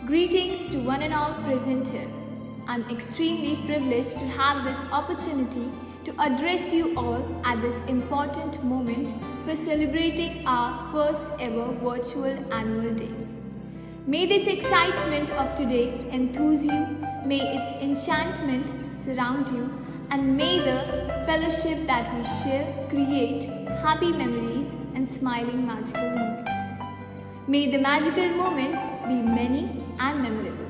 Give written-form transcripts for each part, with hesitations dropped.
Greetings to one and all present here. I'm extremely privileged to have this opportunity to address you all at this important moment for celebrating our first ever virtual annual day. May this excitement of today enthuse you, may its enchantment surround you, and may the fellowship that we share create happy memories and smiling magical moments. May the magical moments be many and memorable.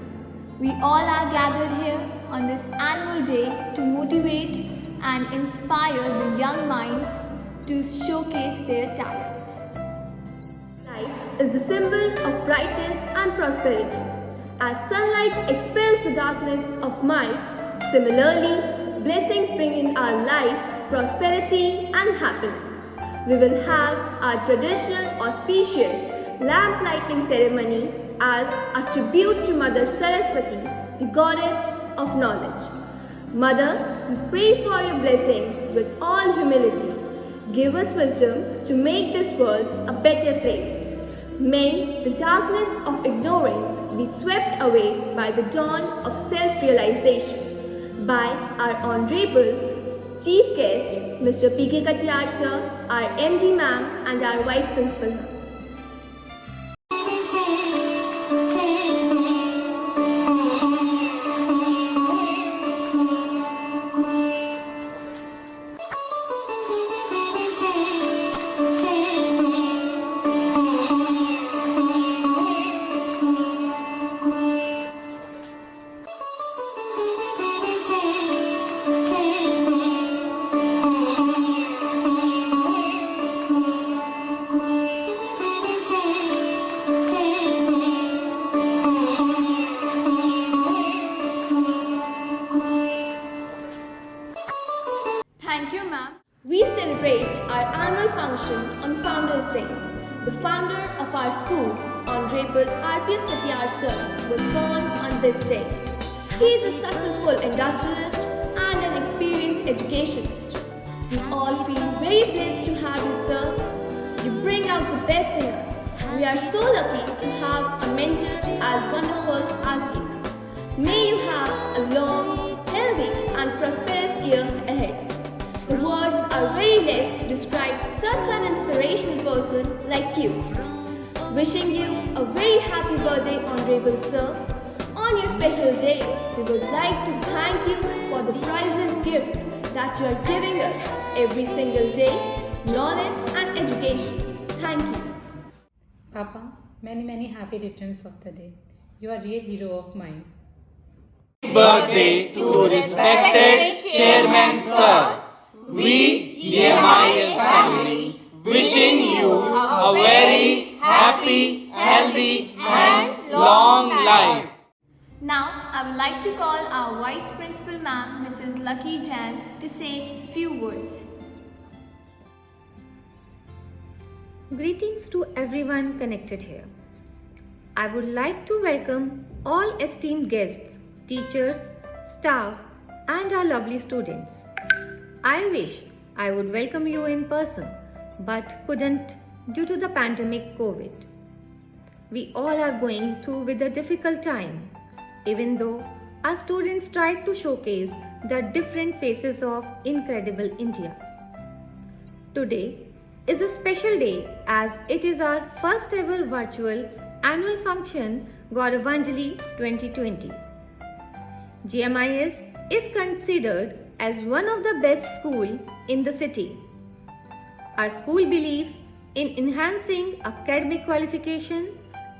We all are gathered here on this annual day to motivate and inspire the young minds to showcase their talents. Light is the symbol of brightness and prosperity. As sunlight expels the darkness of night, similarly, blessings bring in our life prosperity and happiness. We will have our traditional auspicious lamp lighting ceremony as a tribute to Mother Saraswati, the goddess of knowledge. Mother, we pray for your blessings with all humility. Give us wisdom to make this world a better place. May the darkness of ignorance be swept away by the dawn of self-realization. By our Honorable Chief Guest, Mr. P.K. Katiyar Sir, our MD Ma'am and our Vice Principal Ma'am. Thank you, ma'am. We celebrate our annual function on Founders Day. The founder of our school, Honorable R.P.S. Katiyar Sir, was born on this day. He is a successful industrialist and an experienced educationist. We all feel very blessed to have you, sir. You bring out the best in us. We are so lucky to have a mentor as wonderful as you. May you have a long, healthy and prosperous year ahead. The words are very less to describe such an inspirational person like you. Wishing you a very happy birthday, Honorable Sir. On your special day, we would like to thank you for the priceless gift that you are giving us every single day, knowledge and education. Thank you. Papa, many happy returns of the day. You are real hero of mine. Birthday to respected Chairman Sir. We, GMIS family, wishing you a very happy, healthy and long life. Now, I would like to call our Vice Principal Ma'am, Mrs. Lucky Jain, to say few words. Greetings to everyone connected here. I would like to welcome all esteemed guests, teachers, staff, and our lovely students. I wish I would welcome you in person, but couldn't due to the pandemic COVID. We all are going through with a difficult time, even though our students tried to showcase the different faces of incredible India. Today is a special day as it is our first ever virtual annual function Gauravanjali 2020. GMIS is considered as one of the best schools in the city. Our school believes in enhancing academic qualifications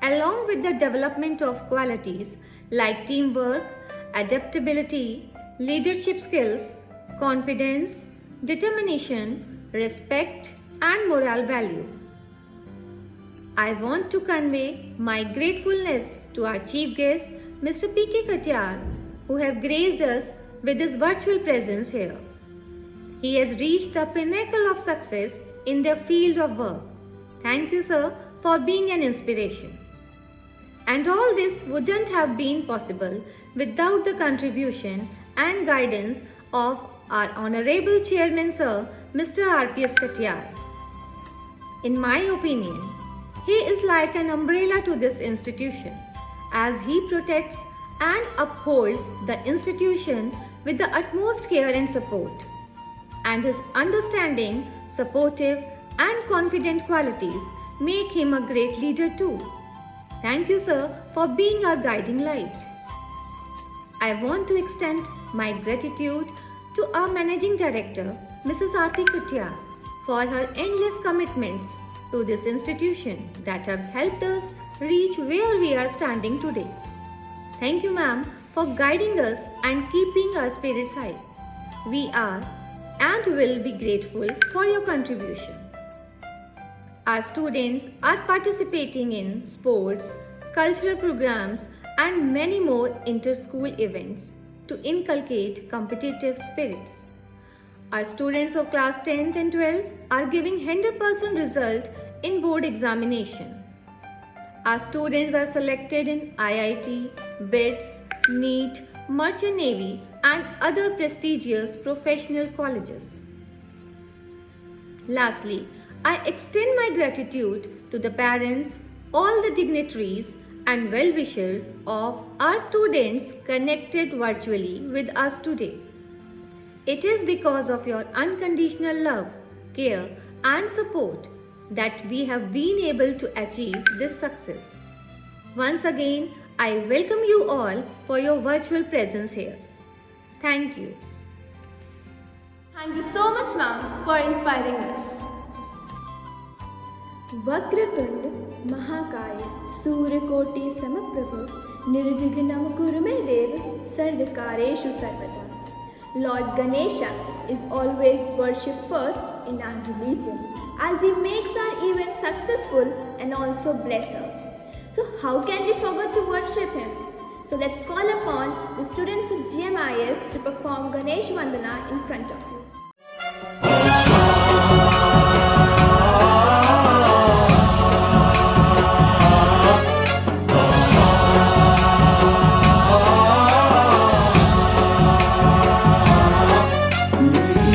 along with the development of qualities like teamwork, adaptability, leadership skills, confidence, determination, respect, and moral value. I want to convey my gratefulness to our chief guest, Mr. P.K. Katiyar, who have graced us with his virtual presence here. He has reached the pinnacle of success in their field of work. Thank you, sir, for being an inspiration. And all this wouldn't have been possible without the contribution and guidance of our Honorable Chairman, Sir, Mr. RPS Katiyar. In my opinion, he is like an umbrella to this institution, as he protects and upholds the institution with the utmost care and support. And his understanding, supportive, and confident qualities make him a great leader too. Thank you, sir, for being our guiding light. I want to extend my gratitude to our Managing Director, Mrs. Aarti Katiyar, for her endless commitments to this institution that have helped us reach where we are standing today. Thank you, ma'am, for guiding us and keeping our spirits high. We are and will be grateful for your contribution. Our students are participating in sports, cultural programs, and many more inter-school events to inculcate competitive spirits. Our students of class 10th and 12th are giving 100% result in board examination. Our students are selected in IIT, BITS, NEET, Merchant Navy, and other prestigious professional colleges. Lastly, I extend my gratitude to the parents, all the dignitaries, and well-wishers of our students connected virtually with us today. It is because of your unconditional love, care, and support that we have been able to achieve this success. Once again, I welcome you all for your virtual presence here. Thank you. Thank you so much, ma'am, for inspiring us. Vakratund Mahakaya Suryakoti Samaprabha Nirvignam Kurume Dev Sarvakareshu Sarvada. Lord Ganesha is always worshipped first in our religion, as he makes our event successful and also blesser. So how can we forget to worship him? So let's call upon the students of GMIS to perform Ganesh Vandana in front of you.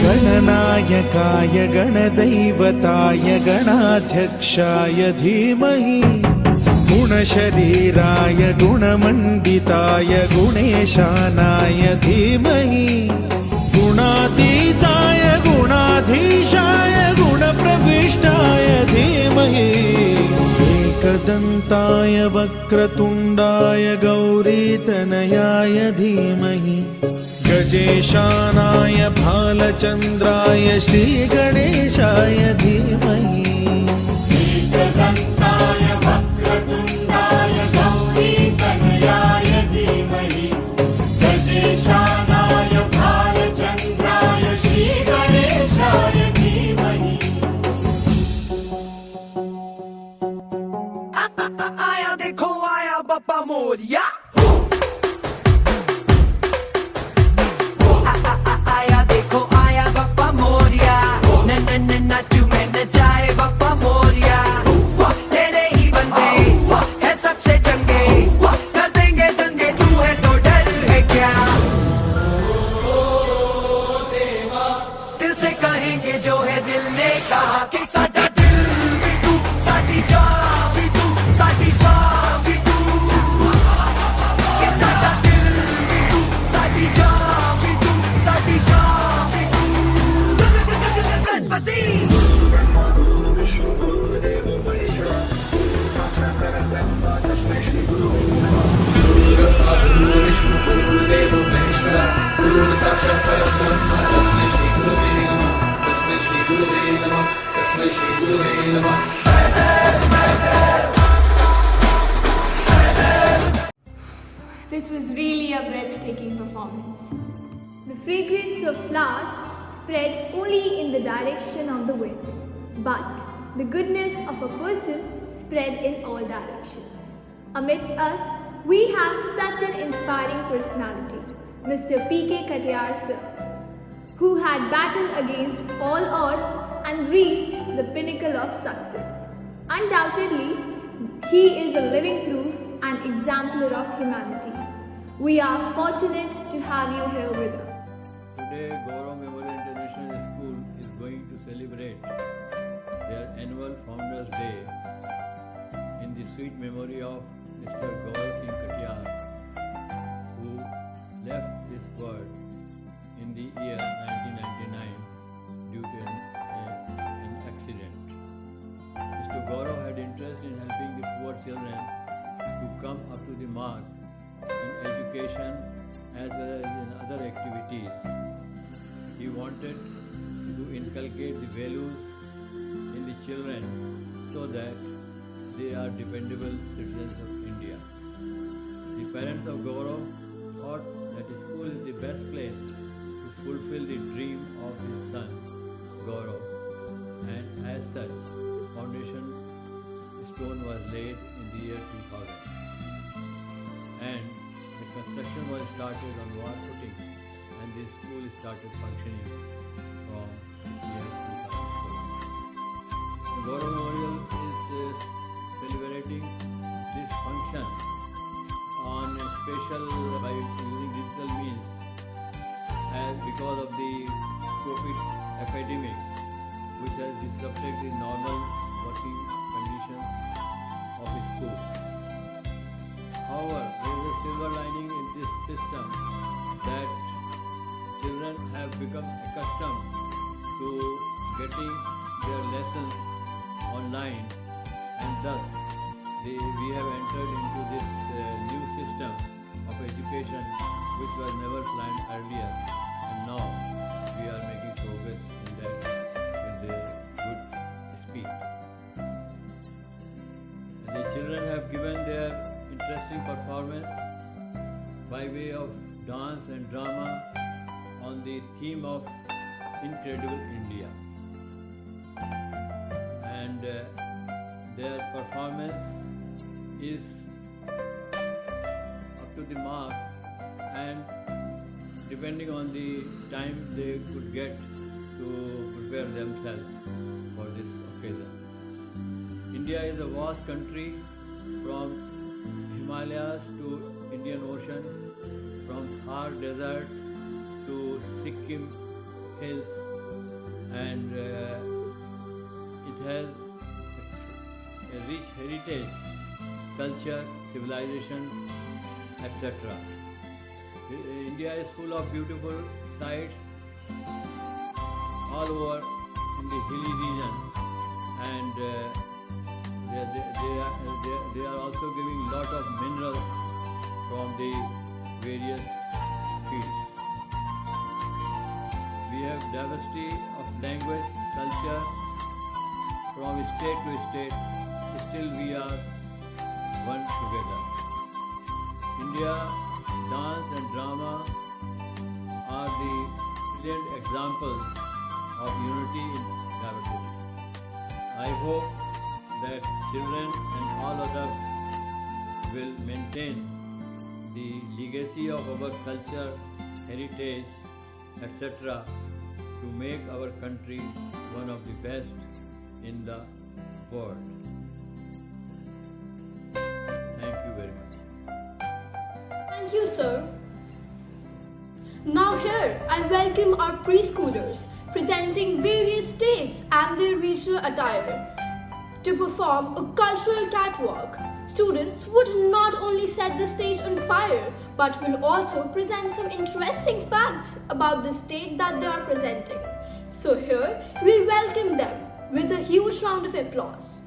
गणनायकाय गणदैवताय गणाध्यक्षाय धीमहि गुणशरीराय गुणमण्डिताय गुणेशानाय धीमहि गुणातीताय गुणाधीशाय गुणप्रविष्टाय धीमहि एकदन्ताय वक्रतुण्डाय गौरीतनयाय धीमहि गजेशानाय भालचन्द्राय श्रीगणेशाय धीमहि एकदन्ताय वक्रतुण्डाय गौरीतनयाय धीमहि गजेशानाय भालचन्द्राय श्रीगणेशाय धीमहि आया देखो आया Bappa Morya This was really a breathtaking performance. The fragrance of flowers spread only in the direction of the wind, but the goodness of a person spread in all directions. Amidst us, we have such an inspiring personality, Mr. P.K. Katiyar sir, who had battled against all odds and reached the pinnacle of success. Undoubtedly, he is a living proof and exemplar of humanity. We are fortunate to have you here with us. Today, Gaurav Memorial International School is going to celebrate their annual Founders Day in the sweet memory of Mr. Gaurav Singh Katiyar, who left this world in the year 1999 due to an accident. Mr. Gaurav had interest in helping the poor children to come up to the mark in education as well as in other activities. He wanted to inculcate the values in the children so that they are dependable citizens of India. The parents of Gaurav thought that the school is the best place to fulfill the dream of his son, Gaurav, and as such, foundation stone was laid in the year 2000. And the construction was started on war footing and the school started functioning from the year 2004. The Gaurav Memorial is celebrating this function on a special by using digital means as because of the COVID epidemic which has disrupted the normal working conditions of the schools. However, there is a silver lining in this system that children have become accustomed to getting their lessons online and thus we have entered into this new system of education which was never planned earlier and now we are making progress in that with a good speed. And the children have given their interesting performance by way of dance and drama on the theme of Incredible India. And their performance is up to the mark and depending on the time they could get to prepare themselves for this occasion. India is a vast country from Himalayas to Indian Ocean, from Thar Desert to Sikkim hills, and it has a rich heritage, culture, civilization, etc. India is full of beautiful sights all over in the hilly region, and they are also giving lot of minerals from the various fields. We have diversity of language, culture from state to state, still we are one together. India, dance and drama are the brilliant examples of unity in diversity. I hope that children and all others will maintain the legacy of our culture, heritage, etc. to make our country one of the best in the world. Thank you very much. Thank you, sir. Now here, I welcome our preschoolers presenting various states and their regional attire to perform a cultural catwalk. Students would not only set the stage on fire, but will also present some interesting facts about the state that they are presenting. So here, we welcome them with a huge round of applause.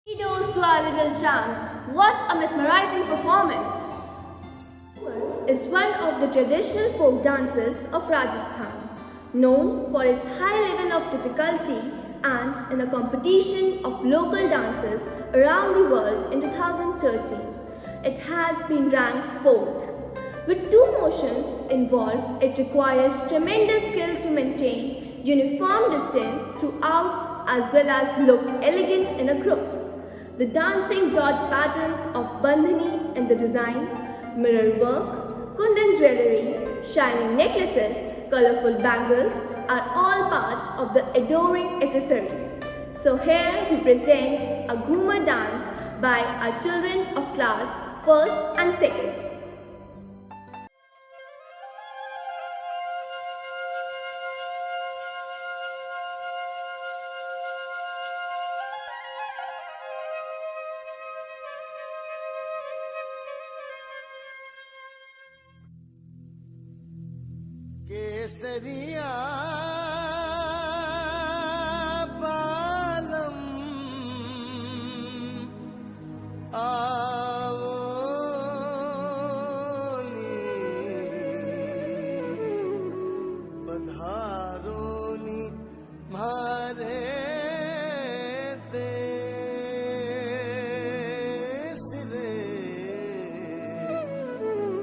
Kudos to our little champs. What a mesmerizing performance! Is one of the traditional folk dances of Rajasthan, known for its high level of difficulty, and in a competition of local dances around the world in 2013. It has been ranked 4th. With 2 motions involved, it requires tremendous skill to maintain uniform distance throughout as well as look elegant in a group. The dancing dot patterns of bandhani in the design, mirror work, kundan jewellery, shining necklaces, colourful bangles are all part of the adoring accessories. So here we present a Ghumar dance by our children of class 1st and 2nd. केसरिया बालम आओ नी पधारो नी मारे देश रे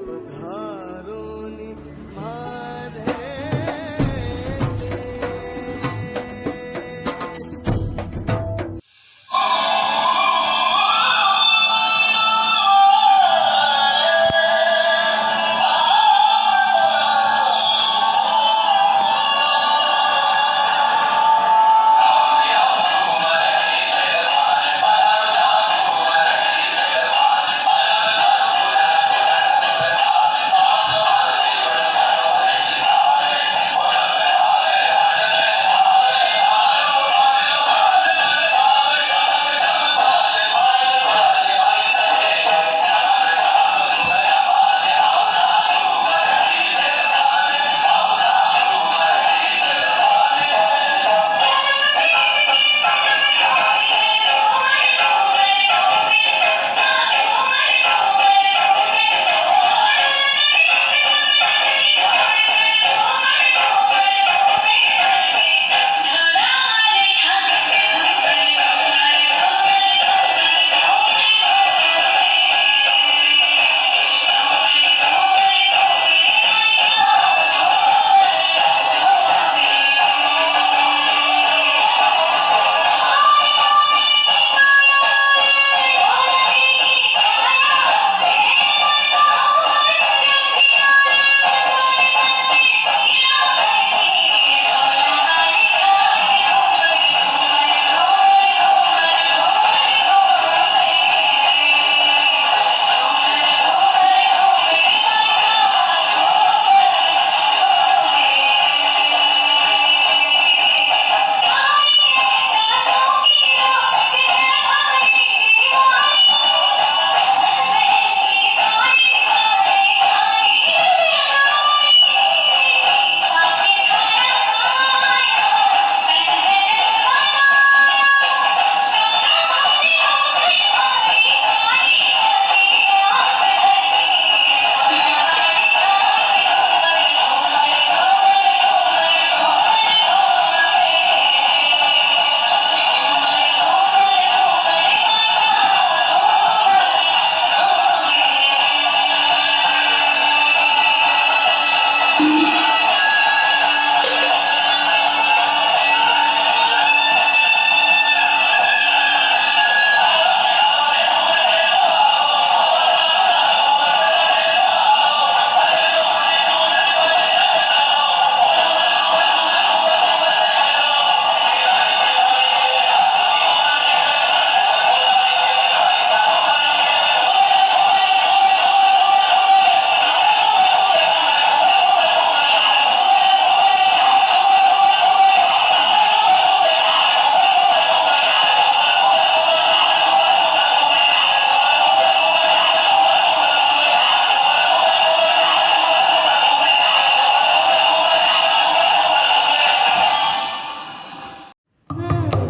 पधारो नी मारे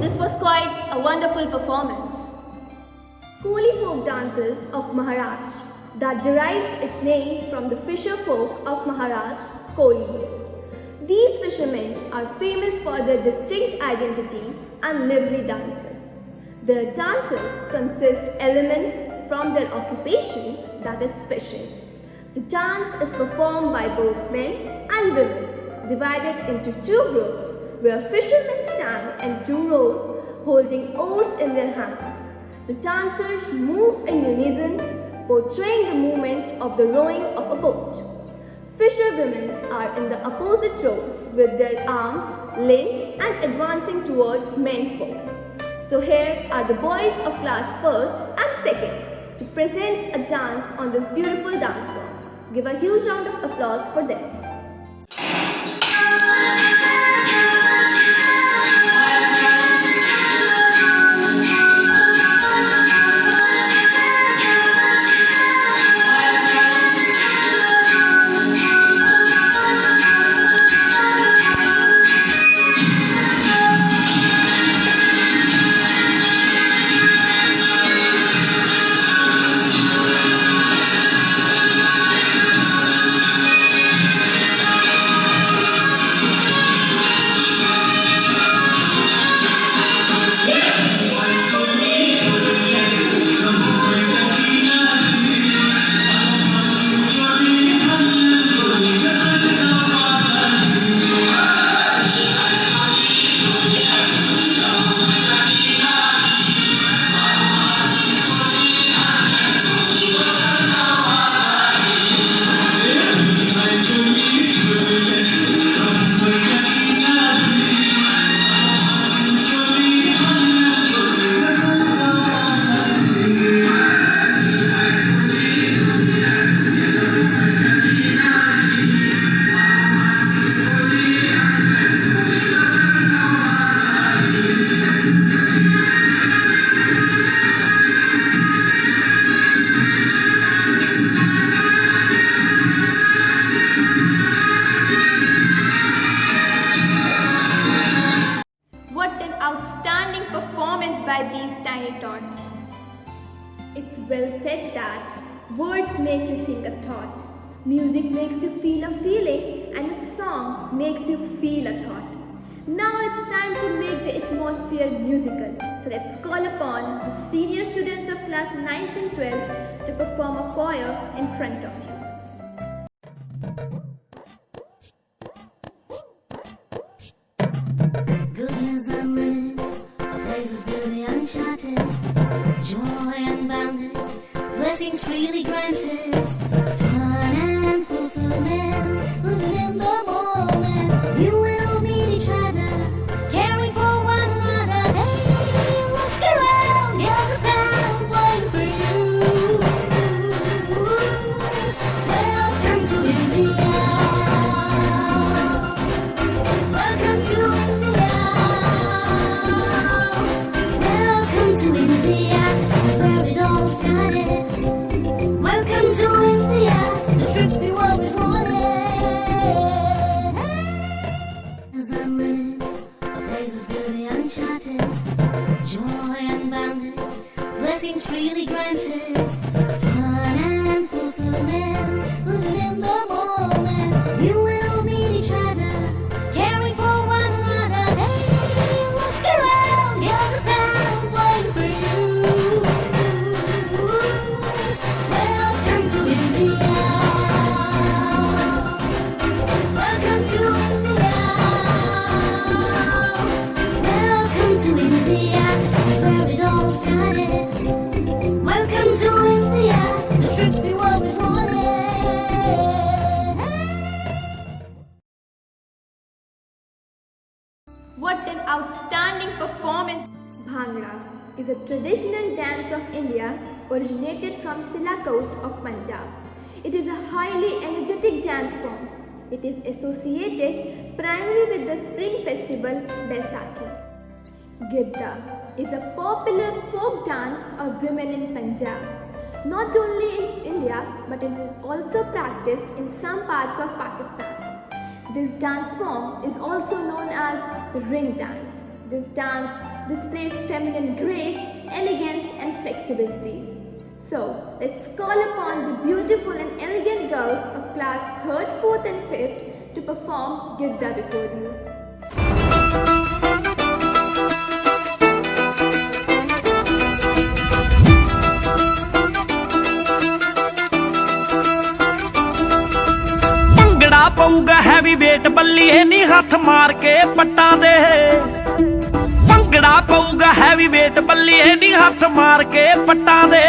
This was quite a wonderful performance. Koli folk dances of Maharashtra that derives its name from the fisher folk of Maharashtra, Kolis. These fishermen are famous for their distinct identity and lively dances. Their dances consist elements from their occupation, that is fishing. The dance is performed by both men and women, divided into two groups where fishermen stand in two rows holding oars in their hands. The dancers move in unison, portraying the movement of the rowing of a boat. Fisher women are in the opposite rows with their arms linked and advancing towards men folk. So here are the boys of class 1st and 2nd to present a dance on this beautiful dance form. Give a huge round of applause for them. Outstanding performance by these tiny tots. It's well said that words make you think a thought, music makes you feel a feeling, and a song makes you feel a thought. Now it's time to make the atmosphere musical. So let's call upon the senior students of class 9th and 12th to perform a choir in front of you. Goodness unlimited, praises beauty uncharted, joy unbounded, blessings freely granted, fun and fulfillment, living in the moment. You and all meet each other, caring for one another. Hey, look around, you're the sound waiting for you. Welcome to India. Welcome to India. Welcome to India, it's where it all started. Welcome to India, the trip you always wanted. Unlimited, praises beauty uncharted, joy unbounded, blessings freely granted, fun and fulfillment, living in the moment. You and all meet each other, caring for one another. Hey, look around, you're the sound waiting for you. Welcome to India. Welcome to India. Welcome to India, it's where it all started. Welcome to India, the trip you always wanted. What an outstanding performance! Bhangra is a traditional dance of India originated from Sialkot of Punjab. It is a highly energetic dance form. It is associated primarily with the spring festival Baisakhi. Gidda is a popular folk dance of women in Punjab. Not only in India, but it is also practiced in some parts of Pakistan. This dance form is also known as the ring dance. This dance displays feminine grace, elegance, and flexibility. So, let's call upon the beautiful and elegant girls of class 3rd, 4th, and 5th to perform Gidda before you. Bhangra ਪਊਗਾ heavy weight ਬੱਲੀਏ ਨੀ ਹੱਥ ਮਾਰ ਕੇ ਪੱਟਾਂ ਦੇ ਭੰਗੜਾ ਪਊਗਾ heavy weight ਬੱਲੀਏ ਨੀ ਹੱਥ ਮਾਰ ਕੇ ਪੱਟਾਂ ਦੇ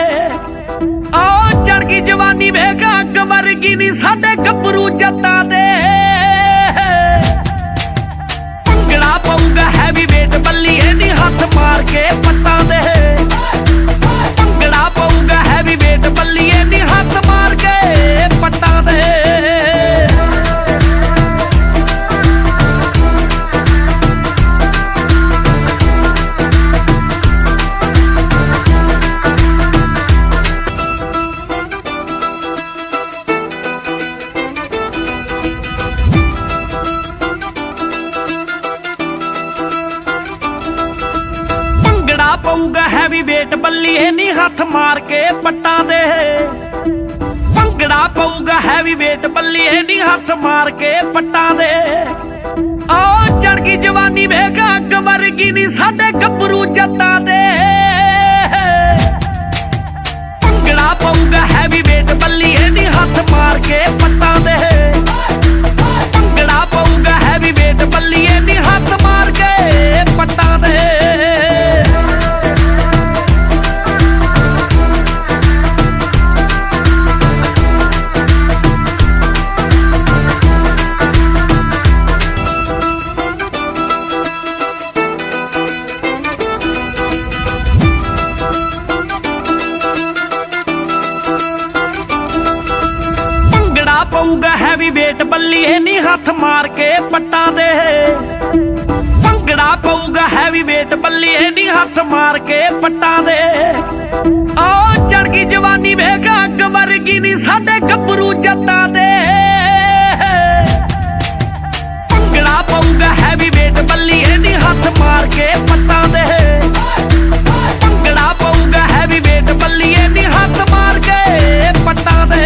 ਓ ਚੜ ਗਈ ਜਵਾਨੀ ਵੇਖ ਅੱਗ ਵਰਗੀ ਨੀ ਸਾਡੇ ਗੱਭਰੂ ਜੱਟਾਂ ਦੇ ਭੰਗੜਾ ਪਊਗਾ ਹੈਵੀ ਵੇਟ ਬੱਲੀਏ ਨੀ ਹੱਥ ਮਾਰ ਕੇ ਪੱਟਾਂ ਦੇ ਭੰਗੜਾ ਪਊਗਾ ਹੈਵੀ ਵੇਟ ਬੱਲੀਏ ਨੀ ਹੱਥ ਮਾਰ ਕੇ ਪੱਟਾਂ ਦੇ ਪਊਗਾ ਹੈਵੀ ਵੇਟ ਬੱਲੀਏ ਨੀ ਹੱਥ ਮਾਰ ਕੇ ਪੱਟਾਂ ਦੇ ਭੰਗੜਾ ਪਊਗਾ ਹੈਵੀ ਵੇਟ ਬੱਲੀਏ ਨੀ ਹੱਥ ਮਾਰ ਕੇ ਪੱਟਾਂ ਦੇ ਓ ਚੜ ਗਈ ਜਵਾਨੀ ਵੇਖ ਅੱਗ ਵਰਗੀ ਨੀ ਸਾਡੇ ਗੱਭਰੂ ਜੱਟਾਂ ਦੇ ਭੰਗੜਾ ਪਊਗਾ ਹੈਵੀ ਵੇਟ ਬੱਲੀਏ ਨੀ ਹੱਥ ਮਾਰ ਕੇ ਪੱਟਾਂ ਦੇ ਭੰਗੜਾ ਪਊਗਾ ਹੈਵੀ ਵੇਟ ਬੱਲੀਏ ਨੀ ਹੱਥ ਮਾਰ ਕੇ ਪੱਟਾਂ ਦੇ ਪਊਗਾ ਹੈਵੀ ਵੇਟ ਬੱਲੀਏ ਨੀ ਹੱਥ ਮਾਰ ਕੇ ਪੱਟਾਂ ਦੇ ਭੰਗੜਾ ਪਊਗਾ ਹੈਵੀ ਵੇਟ ਬੱਲੀਏ ਨੀ ਹੱਥ ਮਾਰ ਕੇ ਪੱਟਾਂ ਦੇ ਓ ਚੜ ਗਈ ਜਵਾਨੀ ਵੇਖ ਅੱਗ ਵਰਗੀ ਨੀ ਸਾਡੇ ਗੱਭਰੂ ਜੱਟਾਂ ਦੇ ਭੰਗੜਾ ਪਊਗਾ ਹੈਵੀ ਵੇਟ ਬੱਲੀਏ ਨੀ ਹੱਥ ਮਾਰ ਕੇ ਪੱਟਾਂ ਦੇ ਭੰਗੜਾ ਪਊਗਾ ਹੈਵੀ ਵੇਟ ਬੱਲੀਏ ਨੀ ਹੱਥ ਮਾਰ ਕੇ ਪੱਟਾਂ ਦੇ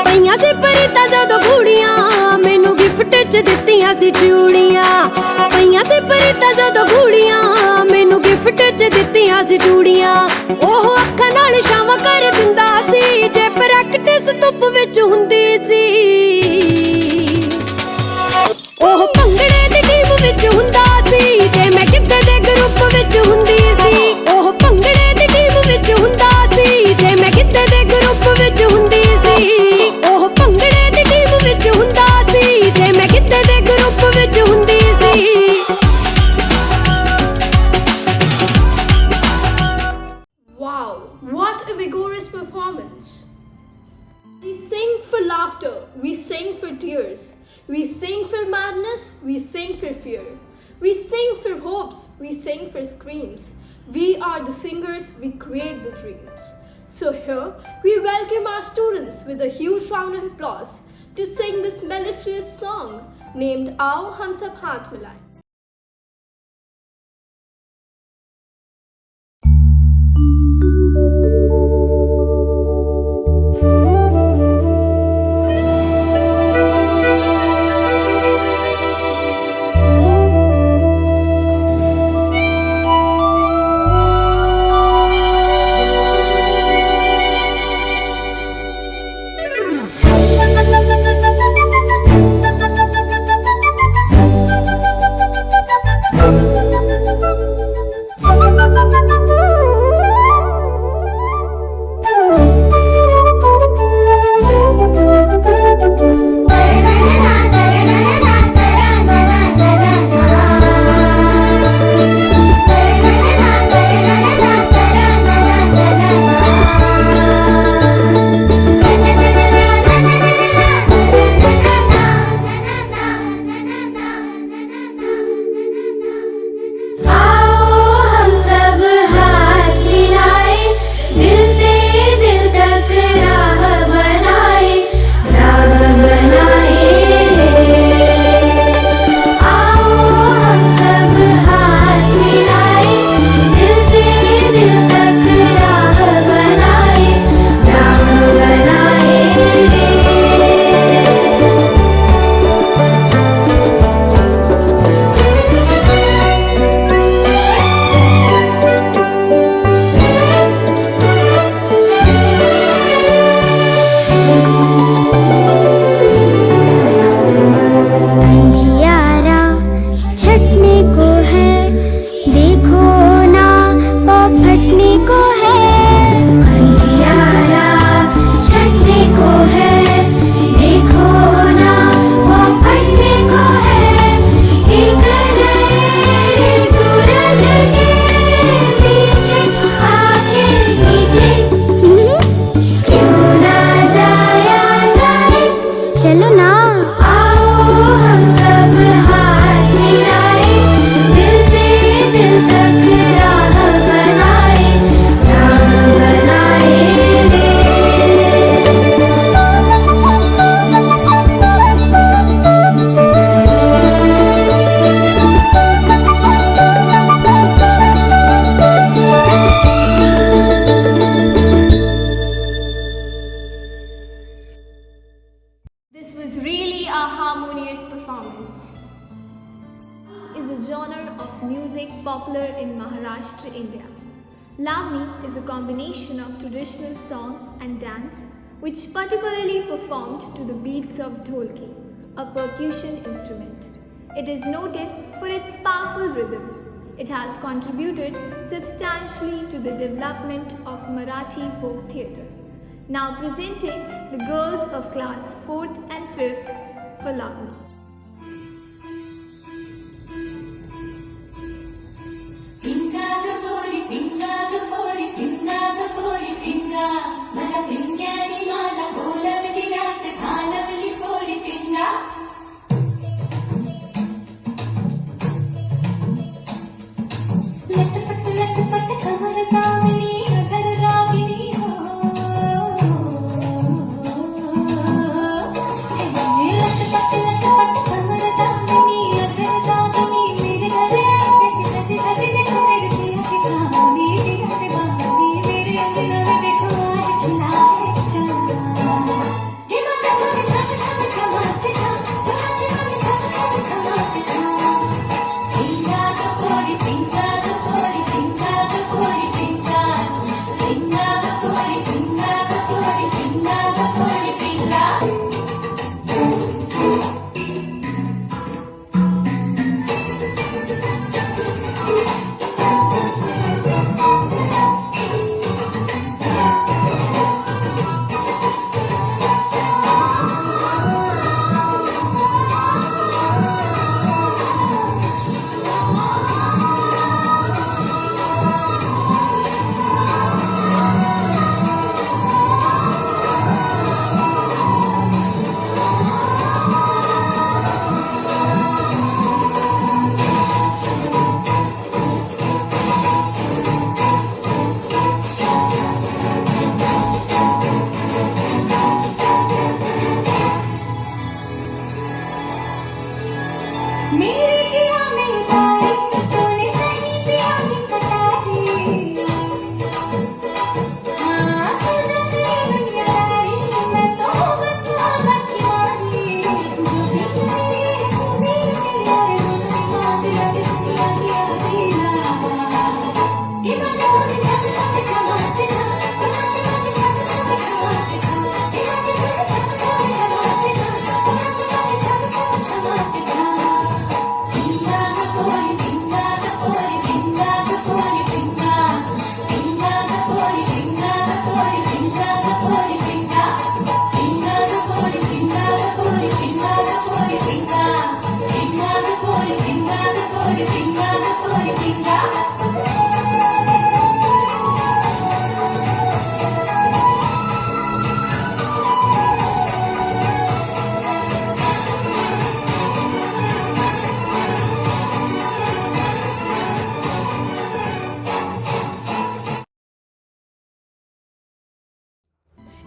ਪਈਆਂ ਸੀ ਪਰੀਤਾਂ ਜਦੋਂ ਘੂੜੀਆਂ ਮੈਨੂੰ ਗਿਫਟ ਚ ਦਿੱਤੀਆਂ ਸੀ ਚੂੜੀਆਂ ਪਈਆਂ ਸੀ ਪਰੀਤਾਂ ਜਦੋਂ ਘੂੜੀਆਂ ਮੈਨੂੰ ਗਿਫਟ ਚ ਦਿੱਤੀਆਂ ਸੀ ਚੂੜੀਆਂ ਉਹ ਅੱਖਾਂ ਨਾਲ ਛਾਵਾਂ ਕਰ ਦਿੰਦਾ ਸੀ ਜੇ ਪ੍ਰੈਕਟਿਸ ਧੁੱਪ ਵਿੱਚ ਹੁੰਦੀ ਸੀ ਉਹ ਭੰਗੜੇ ਦੀ ਟੀਮ ਵਿੱਚ ਹੁੰਦਾ ਸੀ ਤੇ ਮੈਂ ਗਿੱਧੇ ਦੇ ਗਰੁੱਪ ਵਿੱਚ ਹੁੰਦੀ ਸੀ ਉਹ ਭੰਗੜੇ ਦੀ ਟੀਮ ਵਿੱਚ ਹੁੰਦਾ ਸੀ ਤੇ ਮੈਂ ਗਿੱਧੇ ਦੇ ਗਰੁੱਪ ਵਿੱਚ ਹੁੰਦੀ ਸੀ ਉਹ ਭੰਗੜੇ ਦੀ ਟੀਮ ਵਿੱਚ ਹੁੰਦਾ ਸੀ ਤੇ ਮੈਂ ਗਿੱਧੇ ਦੇ ਗਰੁੱਪ ਵਿੱਚ ਹੁੰਦੀ ਸੀ Wow, what a vigorous performance! We sing for laughter, we sing for tears, we sing for madness, we sing for fear, we sing for hopes, we sing for screams. We are the singers, we create the dreams. So here, we welcome our students with a huge round of applause to sing this mellifluous song named Aao Hum Sab Haath Milaye. genre of music popular in Maharashtra, India. Lavani is a combination of traditional song and dance, which particularly performed to the beats of dholki, a percussion instrument. It is noted for its powerful rhythm. It has contributed substantially to the development of Marathi folk theatre. Now presenting the girls of class 4th and 5th for Lavani. Pinga gapori, pinga gapori, pinga gapori, pinga. Mala pingyani mala, kola vili rat, khala vili pori, pinga. Lat pat kamar damini, agar ragini ho. Lat pat kamar damini, agar ragini, mere gale aake se saj dhaj dekho mere piya ki sahani, jiya se bahani, mere angna mein dekho aaj khila hai chand. Hima chakme chak chamate cham, samajh mein chak chamate cham. Pinga gapori, pinga gapori, pinga gapori, pinga. Pinga gapori, pinga gapori, pinga gapori, pinga. मेरे जिया में तारी, तूने नहीं पिया की कटारी। हाँ, तू जग ये दुनियादारी, मैं तो हूँ बस मोहब्बत की मारी। जो भी तेरी है सुनी तेरी यारे दोनों मांग लगे सुनिया की अधीरा। कि मजा होने छप छप छमाते छम, नाच गाने छप छप छमाते छम। कि मजा होने छप छप छमाते छम, नाच गाने छप छप छमाते छम। Pinga gapori, pinga gapori, pinga gapori, pinga. Pinga gapori, pinga gapori, pinga gapori, pinga. Pinga gapori, pinga gapori, pinga gapori, pinga. Pinga gapori, pinga gapori, pinga gapori, pinga.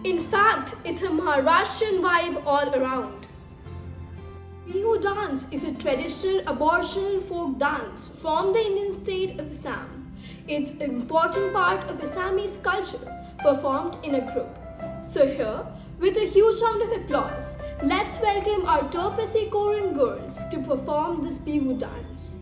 In fact, it's a Maharashtrian vibe all around. Bihu dance is a traditional Aboriginal folk dance from the Indian state of Assam. It's an important part of Assamese culture, performed in a group. So here, with a huge round of applause, let's welcome our Turpesi Koran girls to perform this Bihu dance.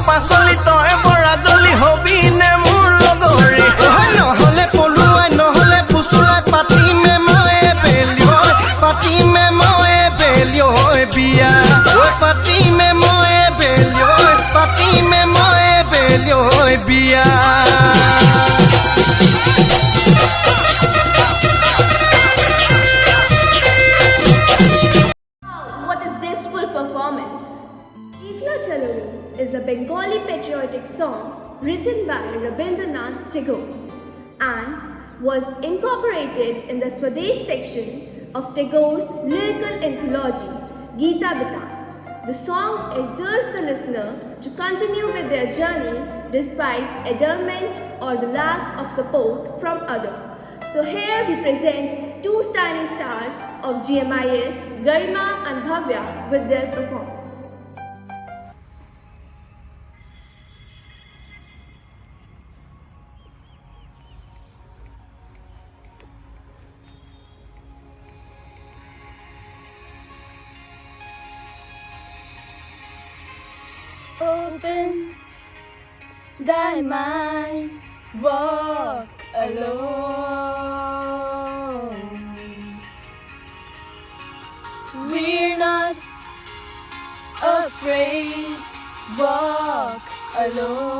পাচলি তই বৰা দলি হবি নে মোৰ লগৰী নহলে পলুৱাই নহলে ফুচুলাই পাতিমে पति में मोए बेलियो पति में मोए बेलियो बिया What a zestful performance! Ekla Chalo Re is a Bengali patriotic song written by Rabindranath Tagore and was incorporated in the Swadesh section of Tagore's lyrical anthology, Geeta Bitan. The song exhorts the listener to continue with their journey despite adornment or the lack of support from others. So here we present two shining stars of GMIS, Garima and Bhavya, with their performance. Open thy mind, walk alone. We're not afraid, walk alone.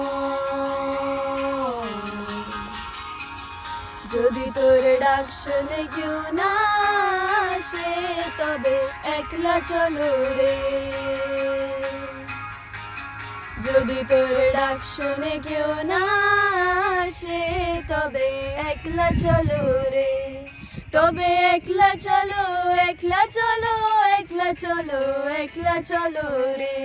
যদি তোর ডাক শুনে কেউ না আসে তবে একলা চলো রে যদি তোর ডাক শুনে কেউ না আসে তবে একলা চলো রে তবে একলা চলো একলা চলো একলা চলো একলা চলো রে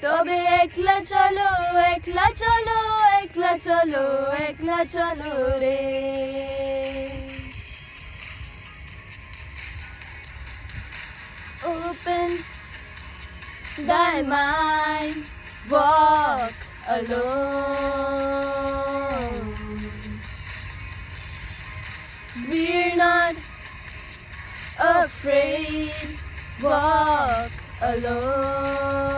তবে একলা চলো একলা চলো একলা চলো একলা চলো রে Open thy mind, walk alone. We're not afraid, walk alone.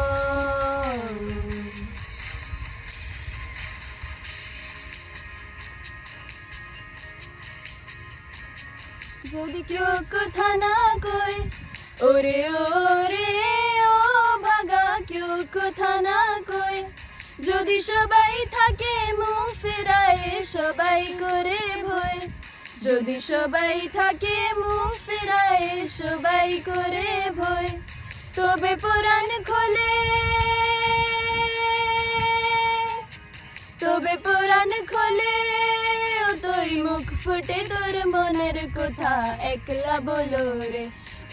যদি কেউ কথা না কয় ওরে ওরে ও ভাগা কেউ কথা না কয় যদি সবাই থাকে মুখ ফেরায় সবাই করে ভয় যদি সবাই থাকে মুখ ফেরায় সবাই করে ভয় তবে পুরাণ খোলে তবে পুরাণ খোলে ও তুই মুখ ফুটে তোর মনের কথা একলা বলো রে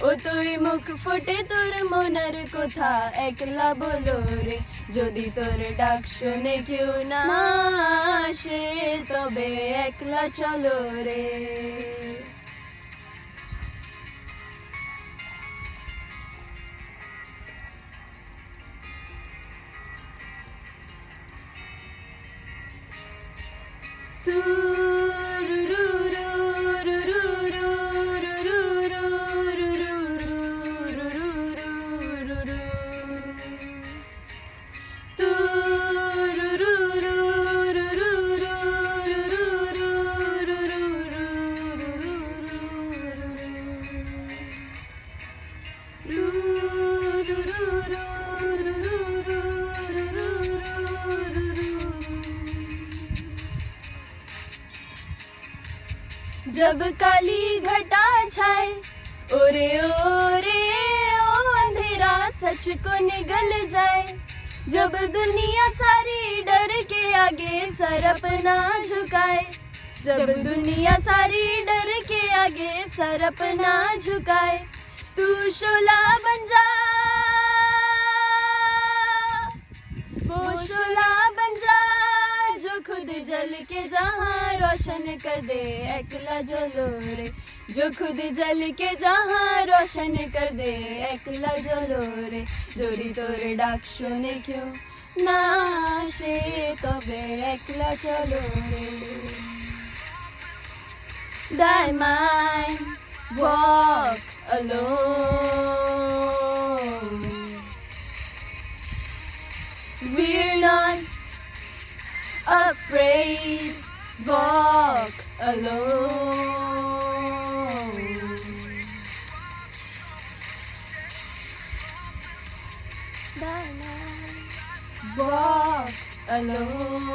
ও তুই মুখ ফুটে তোর মনের কথা একলা বলো রে যদি তোর ডাক শুনে কেউ না আসে তবে একলা চলো রে जब काली घटा छाए ओरे ओरे ओ अंधेरा सच को निगल जाए जब दुनिया सारी डर के आगे सर अपना झुकाए जब दुनिया सारी डर के आगे सर अपना झुकाए तू शोला बन जा वो शोला बन जा जो खुद जल के जहाँ रोशन कर दे एकला जलो रे जो खुद जल के जहाँ रोशन कर दे एकला जलो रे जोरी तोरे डाक शुने क्यों ना आशे तबे एकला चलो रे Thy mind walk alone. We're not afraid, walk alone. walk alone.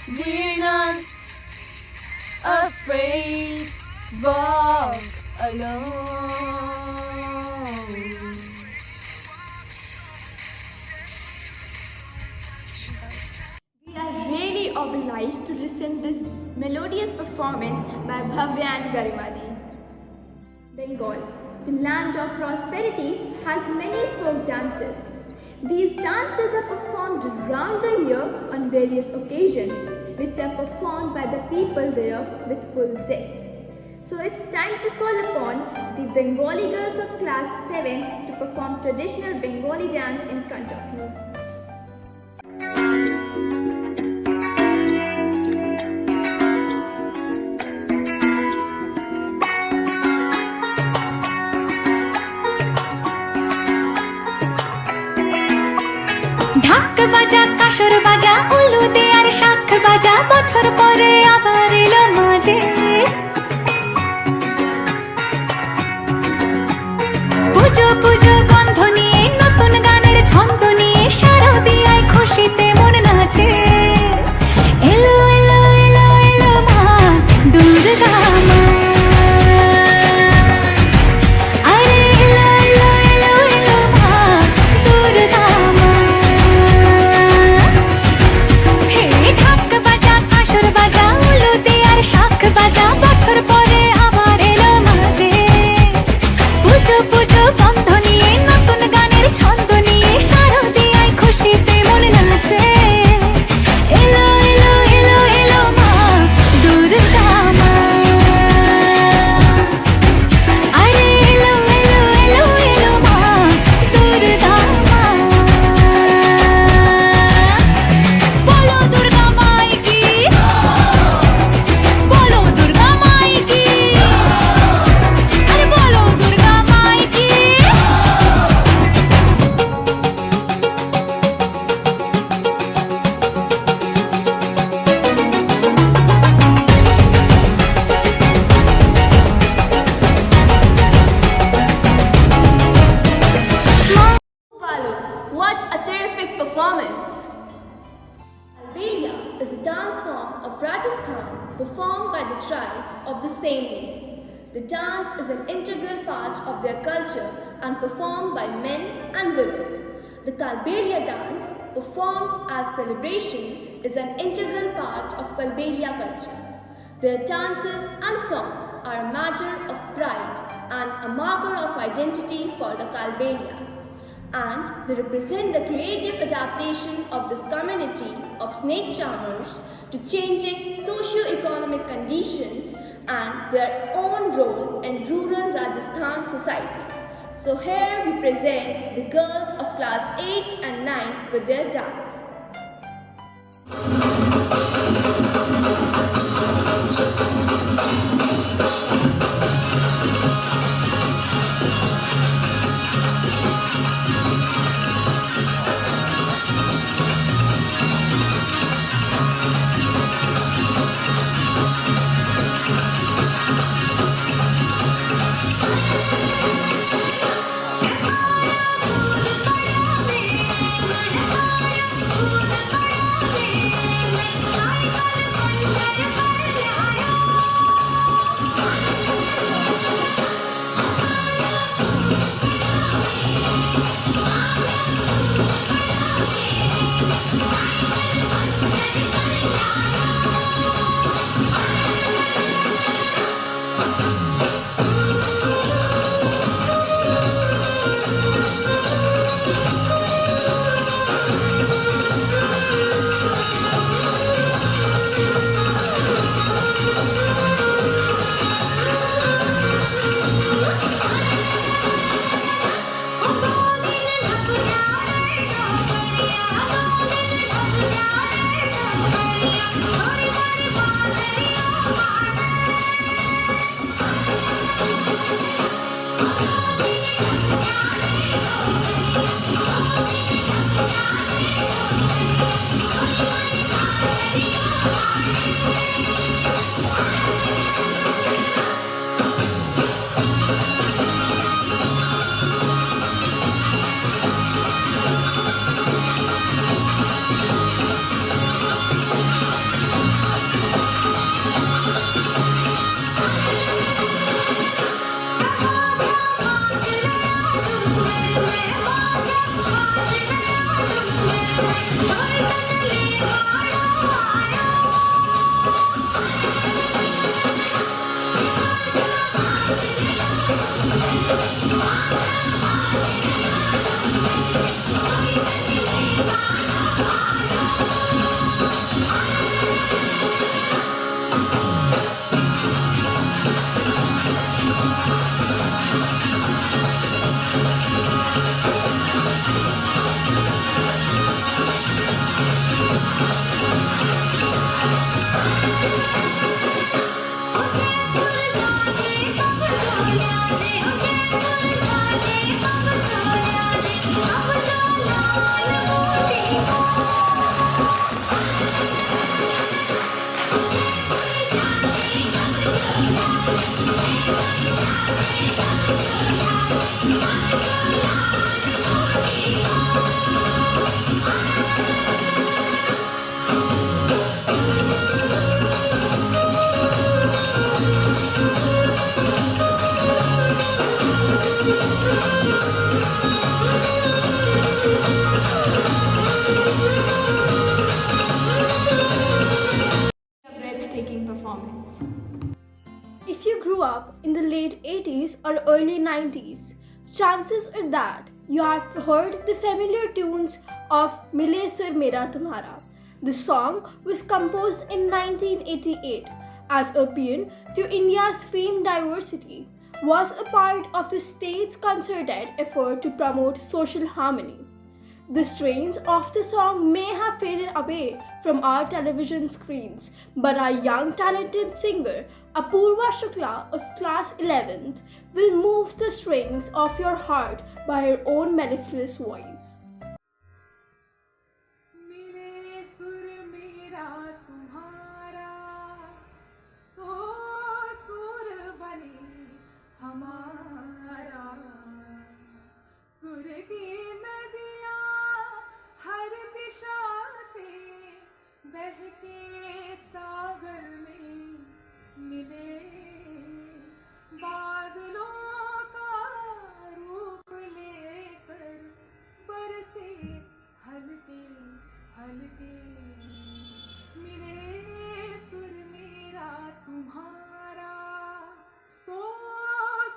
We're not afraid, walk alone. We are really obliged to listen this melodious performance by Bhavya and Garimadi. Bengal, the land of prosperity, has many folk dances. These dances are performed round the year on various occasions, which are performed by the people there with full zest. So it's time to call upon the Bengali girls of class 7th to perform traditional Bengali dance in front of you. ঢাক বাজা কাসর বাজা উলু দে আর শাখ বাজা বছর পরে আবার এলো মাঝে পুজো পুজো গন্ধ নিয়ে নতুন গানের ছন্দ নিয়ে শারদিয়ায় খুশিতে মন নাচে এলো এলো এলো এলো মা দুর্গা মা বাজা বছর পরে আবার এলো মাঝে পুজো পুজো বন্ধ নিয়ে নতুন গানের ছন্দ নিয়ে শারদিয়ায় খুশিতে মন নাচে এলো এলো এলো এলো মা দুর্গা মা আরে এলো এলো এলো এলো মা দুর্গা মা বলো দুর্গা মাই কি What a terrific performance! Kalbelia is a dance form of Rajasthan performed by the tribe of the same name. The dance is an integral part of their culture and performed by men and women. The Kalbelia dance, performed as celebration, is an integral part of Kalbelia culture. Their dances and songs are a matter of pride and a marker of identity for the Kalbelias. And they represent the creative adaptation of this community of snake charmers to changing socio-economic conditions and their own role in rural Rajasthan society. So here we present the girls of class 8th and 9th with their dance. A breathtaking performance. If you grew up in the late 80s or early 90s, chances are that you have heard the familiar tunes of Mile Sur Mera Tumhara. The song was composed in 1988 as a paean to India's famed diversity, was a part of the state's concerted effort to promote social harmony. The strains of the song may have faded away from our television screens, but our young talented singer Apurva Shukla of class 11th will move the strings of your heart by her own mellifluous voice. मेरे सुर मेरा तुम्हारा तो सुर बने हमारा सुर की नदियाँ हर दिशा से बहके सागर में मिले बादलों का रूप लेकर बरसे हल्के हल्के मिले सुर मेरा तुम्हारा तो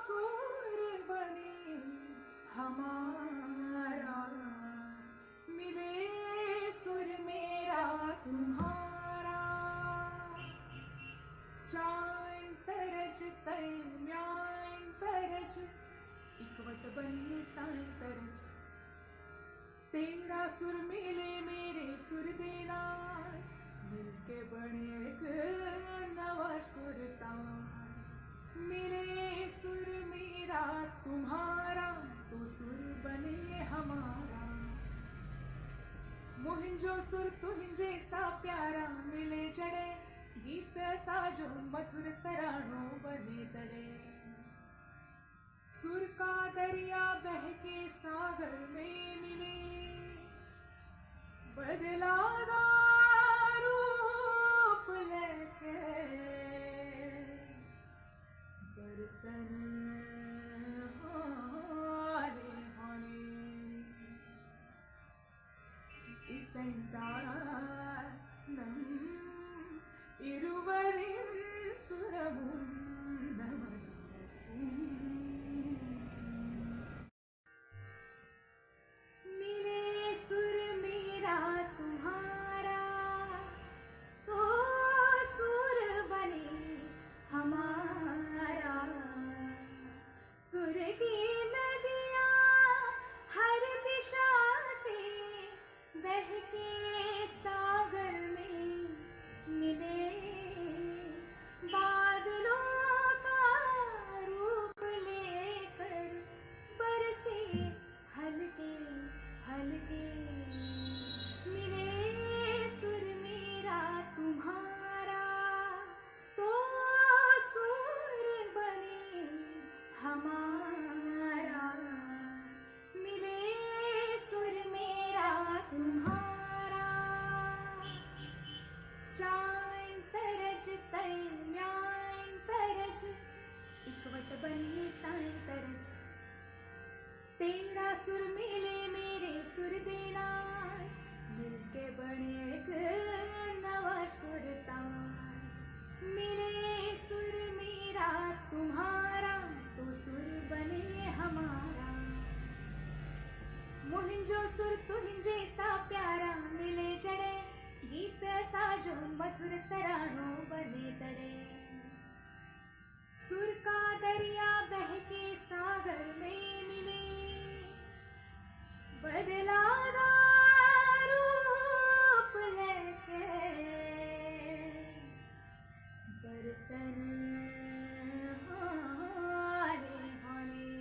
सुर बने हमारा मिले सुर मेरा तुम्हारा चांद तरज तैम्यान तरज इकवट बने साए तरज तेरा सुर मिले मेरे सुर देना मिलके बने एक नवा सुर तान मेरे सुर मेरा तुम्हारा तो सुर बने हमारा मुहिंजो सुर तुहिंजे सा प्यारा मिले जड़े गीत साजो मधुर तरानो बने तड़े सुर का दरिया बहके सागर में मिले बदला रूप लेके बरसन हारे हारे इसंतानम इरुवरिन सुरमुन मिले सुर मेरा तुम्हारा तो सुर बने हमारा सुर की नदियाँ हर दिशा से बहके सागर में मिले बादलों का रूप लेकर बरसे हल्के हल्के मिले सुर मेरा तुम्हारा तो सुर बने हमारा मिले सुर मेरा तुम्हारा चांद तरज तैम्यान तरज इकवट बने साए तरज तेरा सुर मिले मेरे सुर देना मिलके बने एक नवा सुर तान मिले सुर मेरा तुम्हारा तो सुर बने हमारा मुहिंजो सुर तुहिंजे सा प्यारा मिले जड़े गीत साजो मधुर तरानो बने तड़े सुर का दरिया बहके सागर में मिले बदला रूप लेके बरसन हारे हारे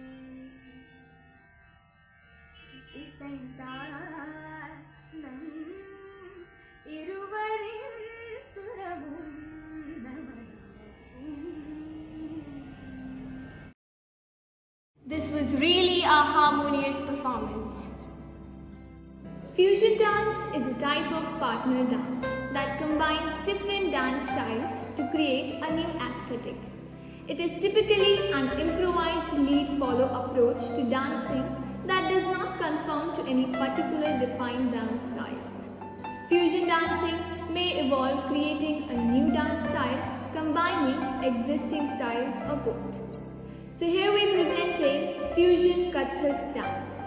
इसंतानम इरुवरिन सुरमुन This was really a harmonious performance. Fusion dance is a type of partner dance that combines different dance styles to create a new aesthetic. It is typically an improvised lead-follow approach to dancing that does not conform to any particular defined dance styles. Fusion dancing may evolve, creating a new dance style combining existing styles or both. So here we are presenting Fusion Kathak dance.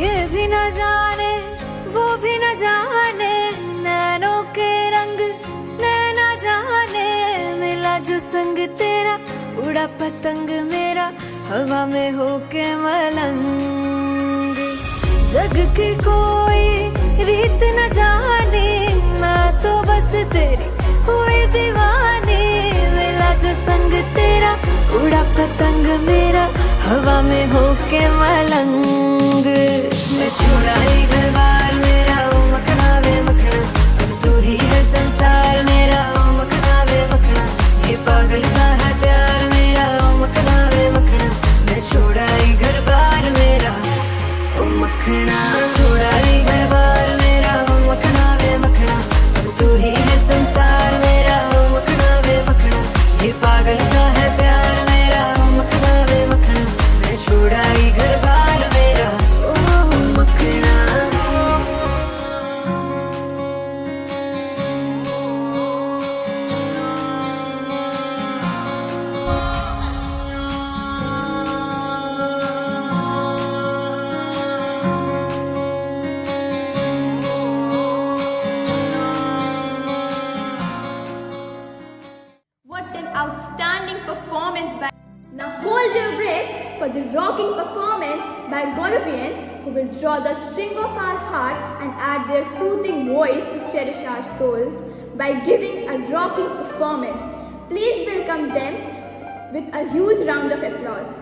ये भी न जाने वो भी न जाने नैनों के रंग नैना जाने मिला जो संग तेरा उड़ा पतंग मेरा हवा में होके मलंग जग की कोई रीत न जाने मैं तो बस तेरी हुई दीवानी मिला जो संग तेरा उड़ा पतंग मेरा हवा में होके मलंग मैं छुड़ाई घर बार मेरा ओ मखना वे मखना अब तू ही है संसार मेरा ओ मखना वे मखना ये पागल सा है प्यार मेरा ओ मखना वे मखना मैं छुड़ाई घर बार मेरा ओ मखना छुड़ाई घर बार मेरा ओ मखना वे मखना अब तू ही है संसार मेरा ओ मखना वे मखना ये पागल सा है प्यार मेरा ओ मखना वे मखना मैं छुड़ाई घर बार मेरा ओ मखना What an outstanding performance by... Now hold your breath for the rocking performance by Gauravians who will draw the string of our heart and add their soothing voice to cherish our souls by giving a rocking performance. Please welcome them with a huge round of applause.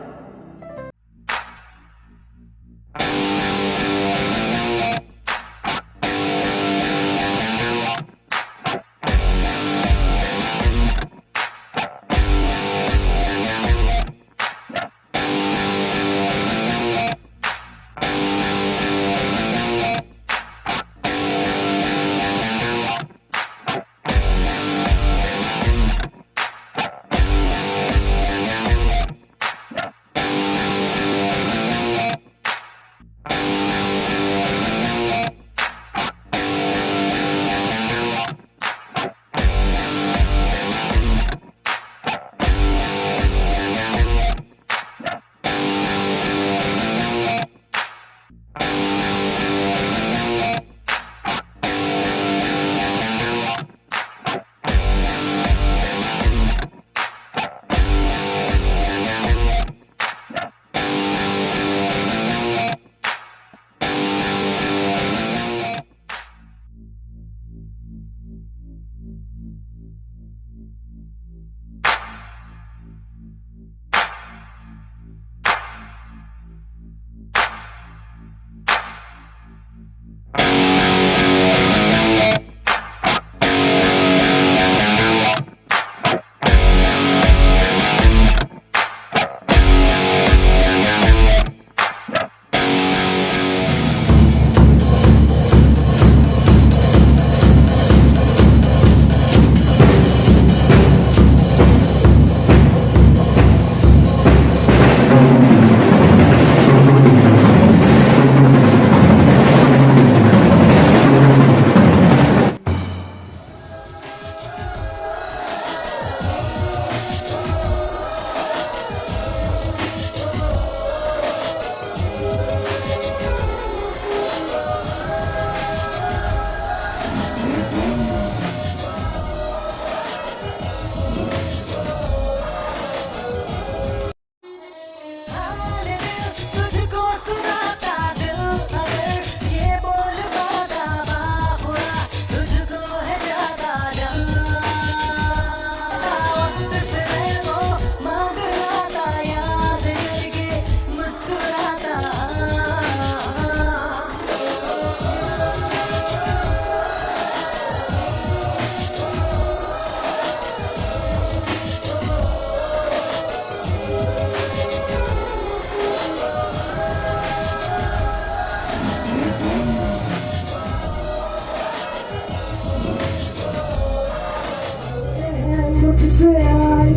तुझसे आई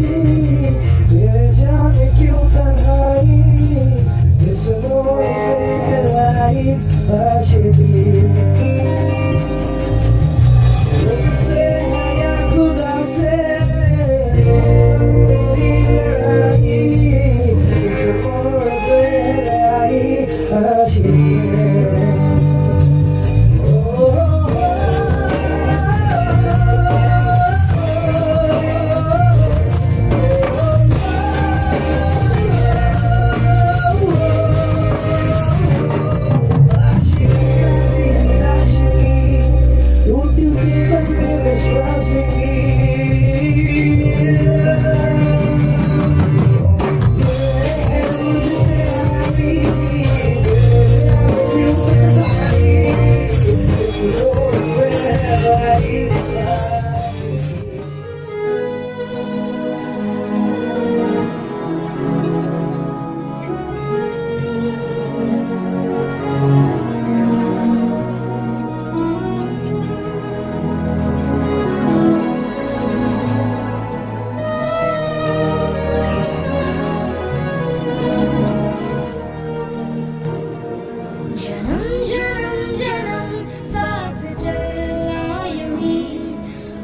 ये जाने क्यों तन्हाई इस मोड़ पे लाई आशिकी तुझसे या खुदा से तेरी लड़ाई इस मोड़ पे लाई आशिकी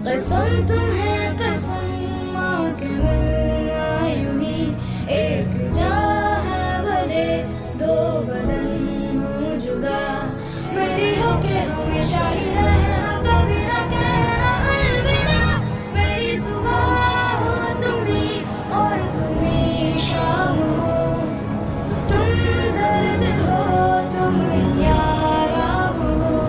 कसम तुम्हें कसम माँ के मिलना यूं ही एक जान है भले दो बदन हो जुदा मेरी हो के हमेशा ही रहना कभी ना कहना अलविदा मेरी सुबह हो तुम ही और तुम ही शाम हो तुम दर्द हो तुम ही आराम हो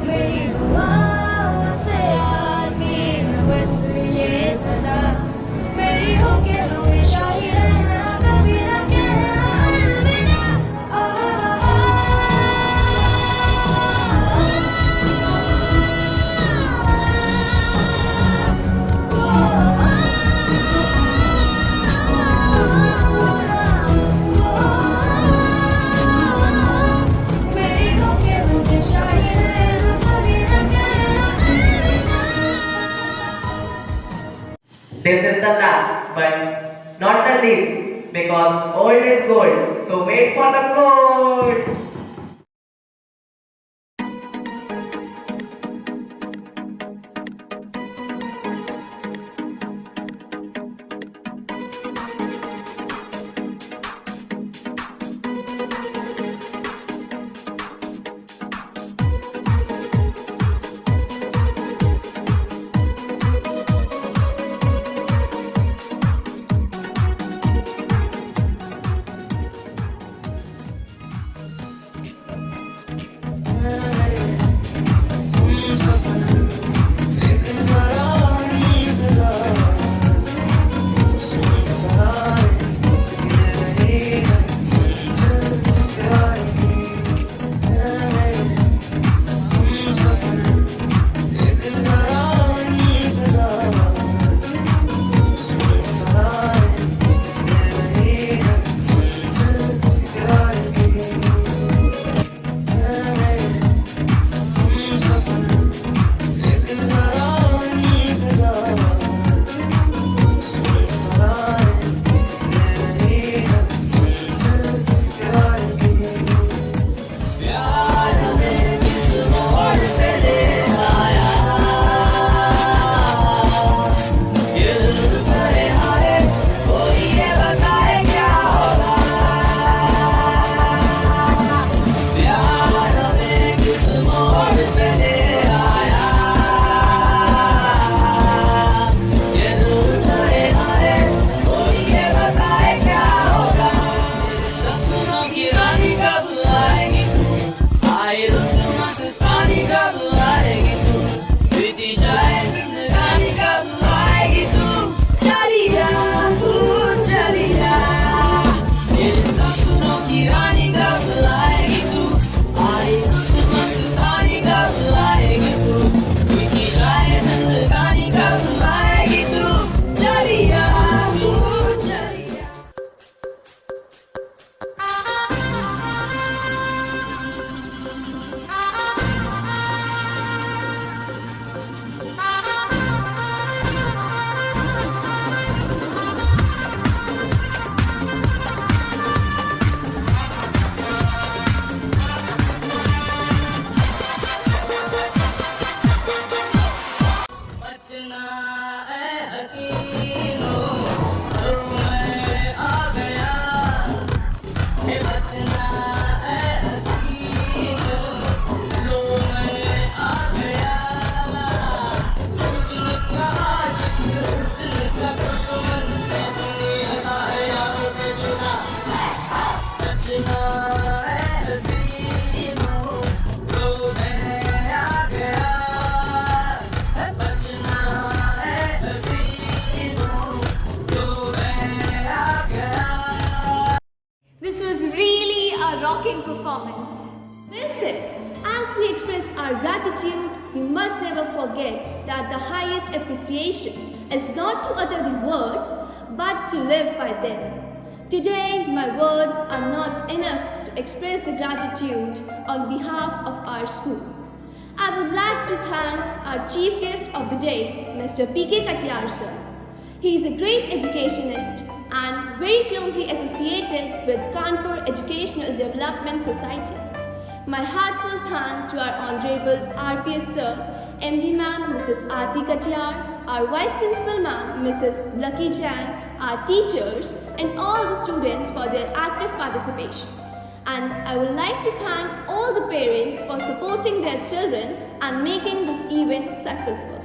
मेरी दुआओं से आती है बस ये सदा मेरी हो के हमेशा ही रहना कभी ना कहना अलविदा मेरी हो के हमेशा ही रहना कभी ना कहना अलविदा This is the last, but not the least, because old is gold. So wait for the gold. forget that the highest appreciation is not to utter the words, but to live by them. Today, my words are not enough to express the gratitude on behalf of our school. I would like to thank our chief guest of the day, Mr. P.K. Katiyar sir. He is a great educationist and very closely associated with Kanpur Educational Development Society. My heartfelt thanks to our Honorable RPS Sir, MD Ma'am Mrs. Aarti Katiyar, our Vice Principal Ma'am Mrs. Lucky Jain, our teachers and all the students for their active participation. And I would like to thank all the parents for supporting their children and making this event successful.